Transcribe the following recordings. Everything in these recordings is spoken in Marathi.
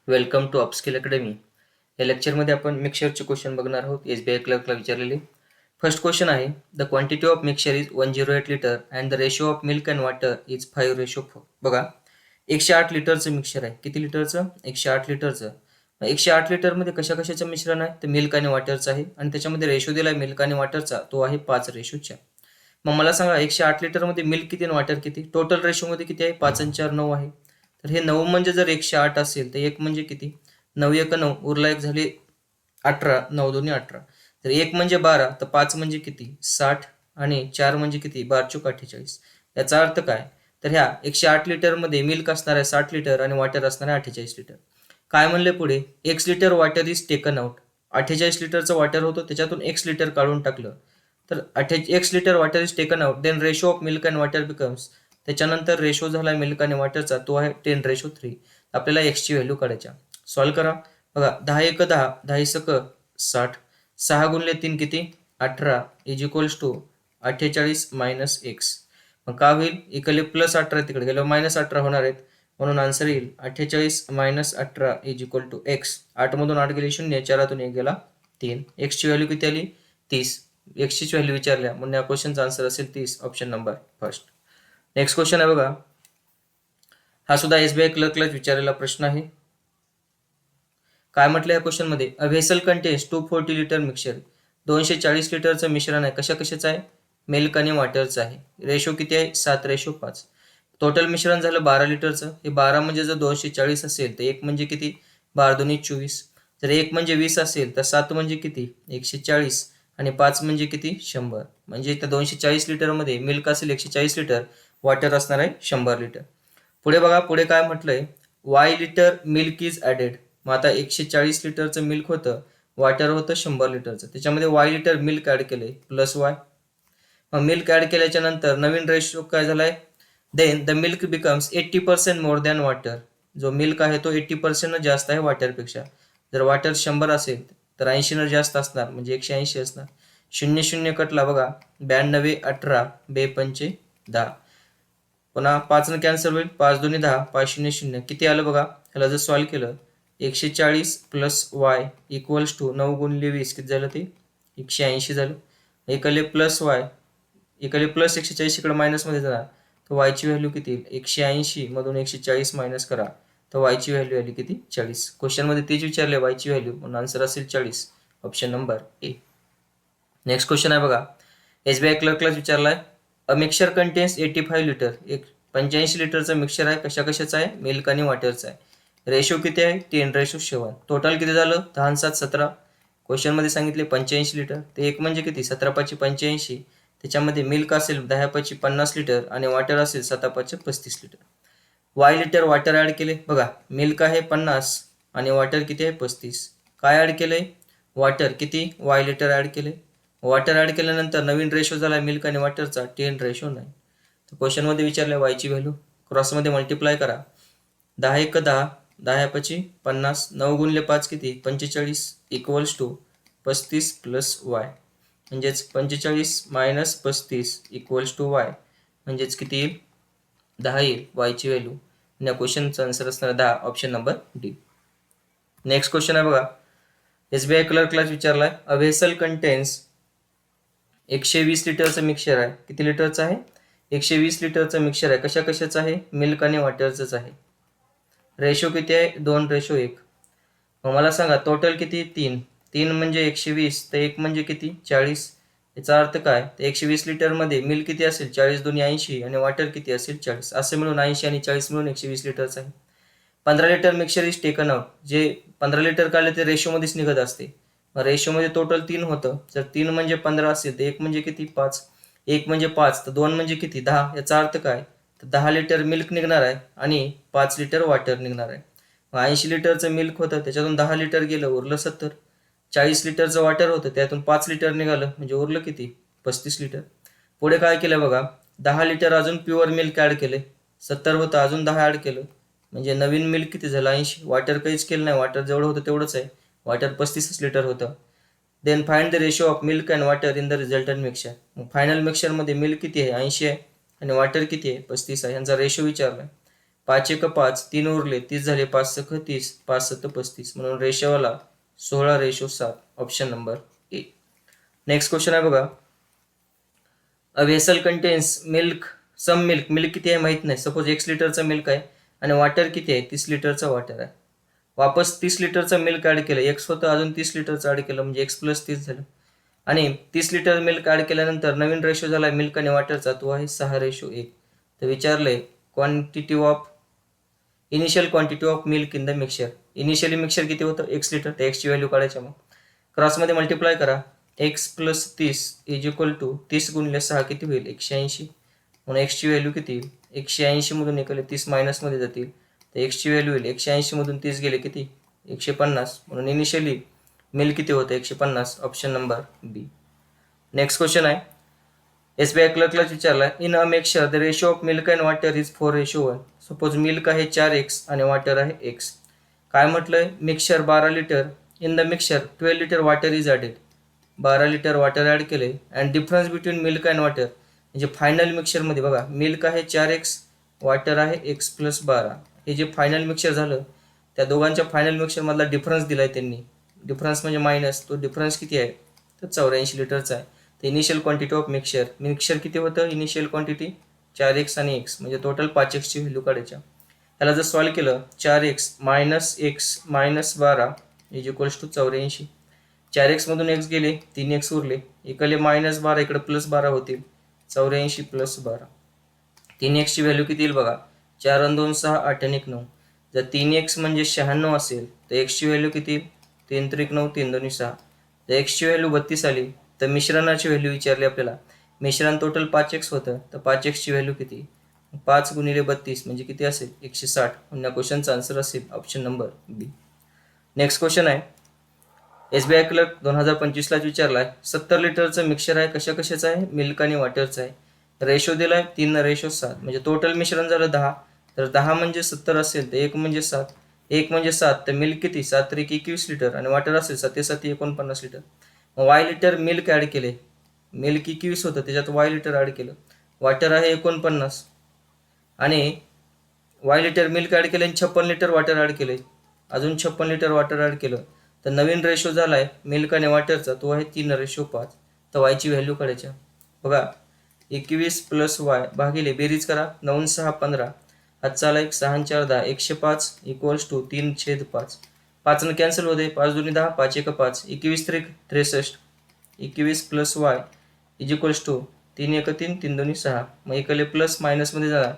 Welcome to upskill academy. या लेक्चरमध्ये आपण मिक्सरचे क्वेश्चन बघणार आहोत. SBI क्लर्कला विचारलेले. फर्स्ट क्वेश्चन आहे, the quantity of mixture is 108 litre and the ratio of milk and water is 5:4. बघा, 108 लिटरचं मिक्सचर आहे. किती लिटरचं? 108 लिटरचं. 108 लिटरमध्ये कशा कशाचं मिश्रण आहे? तर मिल्क आणि वॉटरचं आहे आणि त्याच्यामध्ये रेशो दिला आहे मिल्क आणि वॉटरचा, तो आहे 5:4. मग मला सांगा 108 लिटरमध्ये मिल्क किती आणि वॉटर किती? टोटल रेशोमध्ये किती आहे? 5 आणि 4 9 आहे. तर हे 9 म्हणजे जर 108 असेल तर 1 म्हणजे किती? 9 1 9, उरला 1 झाले 18, 9 2 18. तर 1 म्हणजे 12, तर 5 म्हणजे किती? 60 आणि 4 म्हणजे किती? 12 चोक 48. याचा अर्थ काय? तर ह्या 108 लिटरमध्ये मिल्क असणार आहे 60 लिटर आणि वॉटर असणार आहे 48 लिटर. काय म्हणले पुढे? x litre water is taken out. 48 लिटरचं वॉटर होतं, त्याच्यातून x लिटर काढून टाकलं. तर x litre water is taken out, then ratio of milk and water becomes. त्याच्यानंतर रेशो झाला मिल्क आणि वॉटरचा, तो आहे 10:3. आपल्याला एक्सची व्हॅल्यू काढायच्या. सॉल्व्ह करा. बघा, 10 1 10, 10 1 60, 6 गुणले 3 किती? 18 is equals to 48 minus x. मग का होईल? इकडे प्लस 18 तिकडे गेल्यावर मायनस 18 होणार आहेत, म्हणून आन्सर येईल 48 minus 18 is equal to x. 8 मधून 8 गेले 0, 4 1 गेला 3. एक्सची व्हॅल्यू किती आली? 30. एक्सचीच व्हॅल्यू विचारल्या म्हणून या क्वेश्चनचा आन्सर असेल 30, option number first. Next question आहे बघा, हा सुद्धा SBI क्लर्कलाच विचारलेला प्रश्न आहे. काय म्हटलं या क्वेश्चन मध्ये? अ व्हेसल कंटेन्स 240 लिटर मिक्सचर. 240 लिटरचं मिश्रण आहे. कशा कशाचं आहे? मिल्क आणि वॉटरचं आहे. रेशो किती आहे? 7:5. टोटल मिश्रण झालं 12 लिटरचं. हे 12 म्हणजे जर 240 असेल तर 1 म्हणजे किती? 12 2 24. जर 1 म्हणजे 20 असेल तर 7 म्हणजे किती? 140 आणि 5 म्हणजे किती? 100. म्हणजे त्या 240 लिटरमध्ये मिल्क असेल 140 लिटर, वॉटर असणार आहे 100 लिटर. पुढे बघा, पुढे काय म्हटलंय? Y litre milk is added. मग आता 140 लिटरचं मिल्क होतं, वॉटर होतं 100 लिटरचं, त्याच्यामध्ये वाय लिटर मिल्क ॲड केलंय प्लस वाय. मग मिल्क ॲड केल्याच्या नंतर नवीन रेशो काय झालाय? Then the milk becomes 80% more than water. जो मिल्क आहे तो 80% जास्त आहे वॉटरपेक्षा. जर वॉटर 100 असेल तर 80 जास्त असणार, म्हणजे 180 असणार. 0 0 कटला बघा, 92 18 बे पंचे 10. पुन्हा 5 न कॅन्सल होईल, 5 2 10, 5 0 0. किती आलं बघा? ह्याला जर सॉल्व्ह केलं, 140 प्लस वाय इक्वल्स टू 9 गुणिले 20 किती झालं? ते 180 झालं. इकडे प्लस वाय, इकडे प्लस 140 इकडे मायनसमध्ये जाणार, तर वायची व्हॅल्यू किती येईल? 180 मधून 140 मायनस करा, तर वायची व्हॅल्यू आली किती? 40. क्वेश्चनमध्ये तेच विचारले वायची व्हॅल्यू, म्हणून आन्सर असेल 40, option number A. Next question आहे बघा, SBI क्लर्कलाच विचारलाय. A mixture contains 85 litre. 85 लिटरचं मिक्सचर आहे. कशा कशाचं आहे? मिल्क आणि वॉटरचं आहे. रेशो किती आहे? 10:7. टोटल किती झालं? 10 7 17. क्वेश्चनमध्ये सांगितले 85 लिटर, ते 1 म्हणजे किती? 17 5 85. त्याच्यामध्ये मिल्क असेल 10 5 50 लिटर आणि वॉटर असेल 7 5 35 litre. Y litre water add केले. बघा, मिल्क आहे 50 आणि वॉटर किती आहे? 35. काय ॲड केलंय? वॉटर किती? वाय लिटर ॲड केले. वॉटर ॲड केल्यानंतर नवीन रेशो झाला मिल्क आणि वॉटरचा 10:9. तर क्वेश्चनमध्ये विचारलं वायची व्हॅल्यू. क्रॉसमध्ये मल्टिप्लाय करा. 10 1 10, 10 5 50, 9 गुणिले 5 किती? 45 इक्वल्स टू 35 प्लस वाय, म्हणजेच 45 मायनस 35 इक्वल्स टू वाय, म्हणजेच किती येईल? 10 येईल वायची व्हॅल्यू. या क्वेश्चनचा आन्सर असणार 10, option number D. Next question आहे बघा, SBI क्लर्कलाच विचारलाय. अ व्हेसल कंटेन्स 120 लिटरचं मिक्सचर आहे. किती लिटरचं आहे? 120 लिटरचं मिक्सचर आहे. कशा कशाचं आहे? मिल्क आणि वॉटरचंच आहे. रेशो किती आहे? 2:1. मग मला सांगा टोटल किती? 3. 3 म्हणजे 120, तर 1 म्हणजे किती? 40. याचा अर्थ काय? तर 120 लिटरमध्ये मिल्क किती असेल? 40 2 80 आणि वॉटर किती असेल? 40. असे मिळून 80 आणि 40 मिळून 120 लिटरचं आहे. 15 litre mixture is taken out. जे 15 लिटर काढले ते रेशोमध्येच निघत असते. रेशोमध्ये टोटल 3 होतं. जर 3 म्हणजे 15 असेल तर 1 म्हणजे किती? 5. 1 म्हणजे 5, तर 2 म्हणजे किती? 10. याचा अर्थ काय? तर 10 लिटर मिल्क निघणार आहे आणि 5 लिटर वॉटर निघणार आहे. 80 लिटरचं मिल्क होतं, त्याच्यातून 10 लिटर गेलं, उरलं 70. 40 लिटरचं वॉटर होतं, त्यातून 5 लिटर निघालं, म्हणजे उरलं किती? 35 लिटर. पुढे काय केलं बघा, 10 लिटर अजून प्युअर मिल्क ॲड केले. 70 होतं, अजून 10 ॲड केलं, म्हणजे नवीन मिल्क किती झालं? 80. वॉटर काहीच केलं नाही, वॉटर जेवढं होतं तेवढंच आहे. वॉटर 35 लिटर होतं. Then find the ratio of milk and water in the resultant mixture. मग फायनल मिक्सचरमध्ये मिल्क किती आहे? 80 आहे आणि वॉटर किती आहे? 35 आहे. यांचा रेशो विचारला. 5 एक 5, 3 उरले, 30 झाले, 5 सख 30, 5 7 35, म्हणून रेशोवाला 16:7, option number A. Next question आहे बघा. A vessel contains milk, some milk, milk किती आहे माहित नाही, सपोज x लिटरचा मिल्क आहे आणि वॉटर किती आहे, 30 लिटरचा वॉटर आहे. वापस 30 लिटरचा मिल्क ॲड केलं, x होतं, अजून 30 लिटरचं ॲड केलं, म्हणजे x + 30 झालं. आणि 30 लिटर मिल्क ॲड केल्यानंतर नवीन रेशो झाला मिल्क आणि वॉटरचा, तो आहे 6:1. तर विचारलंय quantity of initial quantity of milk in the mixture. Initially mixture किती होतं, x लिटर, तर x ची व्हॅल्यू काढायच्या. मग क्रॉसमध्ये मल्टिप्लाय करा, x + 30 = 30 × 6 किती होईल, 180. म्हणून x ची व्हॅल्यू किती येईल, 180 मधून निघाले 30 मायनसमध्ये जातील, तर x ची व्हॅल्यू येईल 180 मधून 30 गेले किती, 150. म्हणून इनिशियली मिल्क किती होतं, 150, option number B. Next question आहे. SBI क्लर्कलाच विचारला, in a mixture the ratio of milk and water is 4:1. Suppose milk आहे 4x आणि वॉटर आहे x. काय म्हटलंय, mixture 12 litre, in the mixture 12 litre water is added, 12 litre water add केले. And difference between milk and water, म्हणजे फायनल मिक्सचरमध्ये बघा, मिल्क आहे 4x, वॉटर आहे x + 12. हे जे फायनल मिक्सचर झालं, त्या दोघांच्या फायनल मिक्सचरमधला डिफरन्स दिलाय त्यांनी. डिफरन्स म्हणजे मायनस, तो डिफरन्स किती आहे, तर 84 लिटरचा आहे. तर initial quantity of mixture, mixture किती होतं, इनिशियल क्वांटिटी 4x आणि x, म्हणजे टोटल 5x ची व्हॅल्यू काढायच्या. त्याला जर सॉल्व केलं, 4x - x - 12 = 84. 4x मधून x गेले, 3x उरले, इकडे -12, इकडे +12 होतील, 84 + 12. 3x ची व्हॅल्यू किती येईल बघा, 4 आणि 2 6, 8 आणि 1 9. जर 3x म्हणजे 96 असेल, तर x ची व्हॅल्यू किती, 3 3 9, 3 2 6. जर x ची व्हॅल्यू 32 आली, तर मिश्रणाची व्हॅल्यू विचारली आपल्याला. मिश्रण टोटल 5x होतं, तर 5x ची व्हॅल्यू किती, 5 × 32 म्हणजे किती असेल, 160. म्हणून या क्वेश्चनचा आन्सर असेल option number B. Next question आहे. SBI क्लर्क 2025लाच विचारलाय, 70 लिटरचं मिक्सचर आहे, कशाचं आहे, मिल्क आणि वॉटरचं आहे. रेशो दिलाय 3:7, म्हणजे टोटल मिश्रण झालं 10. तर 10 म्हणजे 70 असेल, तर 1 म्हणजे 7, 1 म्हणजे 7, तर मिल्क किती, 7 × 21 लिटर, आणि वॉटर असेल 7 × 7 = 49 लिटर. मग y लिटर मिल्क ॲड केले, मिल्क 21 होतं, त्याच्यात y लिटर ॲड केलं, वॉटर आहे 49, आणि y लिटर मिल्क ॲड केले आणि 56 लिटर वॉटर ॲड केले, अजून 56 लिटर वॉटर ॲड केलं, तर नवीन रेशो झालाय मिल्क आणि वॉटरचा, तो आहे 3:5. तर y ची व्हॅल्यू काढायच्या. बघा, 21 + y भागिले, बेरीज करा, 9 6 15, हातचा आला 1, 6 4 10, 105 = 3/5. 5 न कॅन्सल होते, 5 2 10, 5 1 5, 21 3 63, 21 + y = 3 1 3, 3 2 6. मग इकडे प्लस मायनसमध्ये जाणार,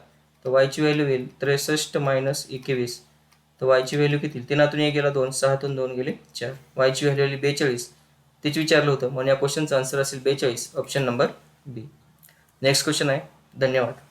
तर y ची व्हॅल्यू येईल 63 - 21. तर y ची व्हॅल्यू किती, 3तून 1 गेला 2, 6तून 2 गेले 4, y ची व्हॅल्यू आली 42. तेच विचारलं होतं, म्हणून या क्वेश्चनचा आन्सर असेल 42, option number B. Next question आहे. धन्यवाद.